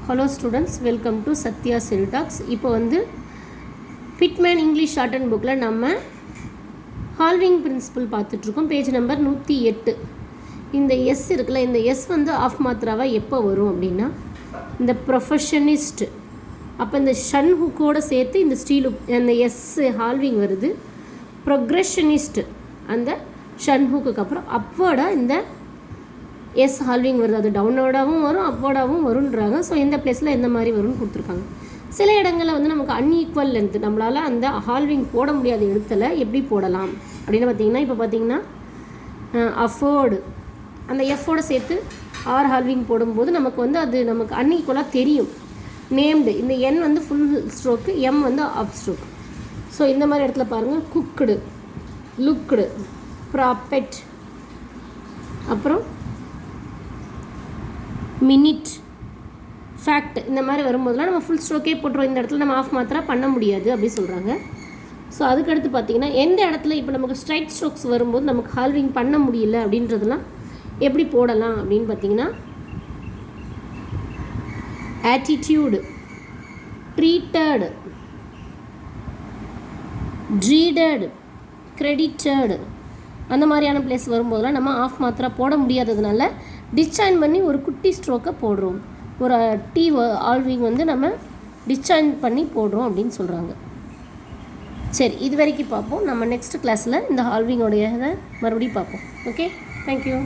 Hello students, welcome to Sathya செல்டாக்ஸ். இப்போ வந்து பிட்மேன் இங்கிலீஷ் ஷார்ட் அண்ட் புக்கில் நம்ம ஹால்விங் பிரின்சிபல் பார்த்துட்ருக்கோம். Page number 108. இந்த எஸ் இருக்குல்ல, இந்த எஸ் வந்து ஆஃப் மாத்திராவாக எப்போ வரும் அப்படின்னா இந்த ப்ரொஃபஷனிஸ்ட், அப்போ இந்த ஷன் ஹுக்கோடு சேர்த்து இந்த ஸ்டீல் அந்த எஸ் ஹால்விங் வருது. ப்ரொக்ரெஷனிஸ்ட் அந்த ஷன் ஹுக்குக்கு அப்புறம் அப்வர்டாக இந்த எஸ் ஹால்விங் வருது. அது டவுன்வர்டாகவும் வரும், அப்வர்டாகவும் வரும்ன்றாங்க. ஸோ இந்த பிளேஸில் எந்த மாதிரி வரும்னு கொடுத்துருக்காங்க. சில இடங்களில் வந்து நமக்கு அன்ஈக்குவல் லென்த், நம்மளால் அந்த ஹால்விங் போட முடியாத இடத்துல எப்படி போடலாம் அப்படின்னு பார்த்தீங்கன்னா, இப்போ பார்த்தீங்கன்னா அஃபோர்டு அந்த எஃபோடு சேர்த்து ஆர் ஹால்விங் போடும்போது நமக்கு வந்து அது நமக்கு அன்ஈக்குவலாக தெரியும். நேம்டு இந்த என் வந்து ஃபுல் ஸ்ட்ரோக்கு, எம் வந்து ஆஃப் ஸ்ட்ரோக். ஸோ இந்த மாதிரி இடத்துல பாருங்கள், குக்குடு, லுக்குடு, ப்ராப்பெட், அப்புறம் மினிட், ஃபேக்ட், இந்த மாதிரி வரும்போதெல்லாம் நம்ம ஃபுல் ஸ்ட்ரோக்கே போட்டுருவோம். இந்த இடத்துல நம்ம ஆஃப் மாத்திரா பண்ண முடியாது அப்படி சொல்கிறாங்க. ஸோ அதுக்கடுத்து பார்த்திங்கன்னா எந்த இடத்துல இப்போ நமக்கு ஸ்ட்ரைட் ஸ்ட்ரோக்ஸ் வரும்போது நமக்கு ஹால்விங் பண்ண முடியல அப்படின்றதெல்லாம் எப்படி போடலாம் அப்படின்னு பார்த்திங்கன்னா, ஆட்டிடியூடு, ட்ரீட்டடு, ட்ரீடடு, கிரெடிட்டடு, அந்த மாதிரியான பிளேஸ் வரும்போதெல்லாம் நம்ம ஆஃப் மாத்திரா போட முடியாததுனால டிஸ்சாயின் பண்ணி ஒரு குட்டி ஸ்ட்ரோக்கை போடுறோம். ஒரு டி ஆல்விங் வந்து நம்ம டிஸ்சாயின் பண்ணி போடுறோம் அப்படின்னு சொல்கிறாங்க. சரி, இது வரைக்கும் பார்ப்போம். நம்ம நெக்ஸ்ட் கிளாஸில் இந்த ஆல்விங்கோடைய இதை மறுபடியும் பார்ப்போம். Okay, thank you.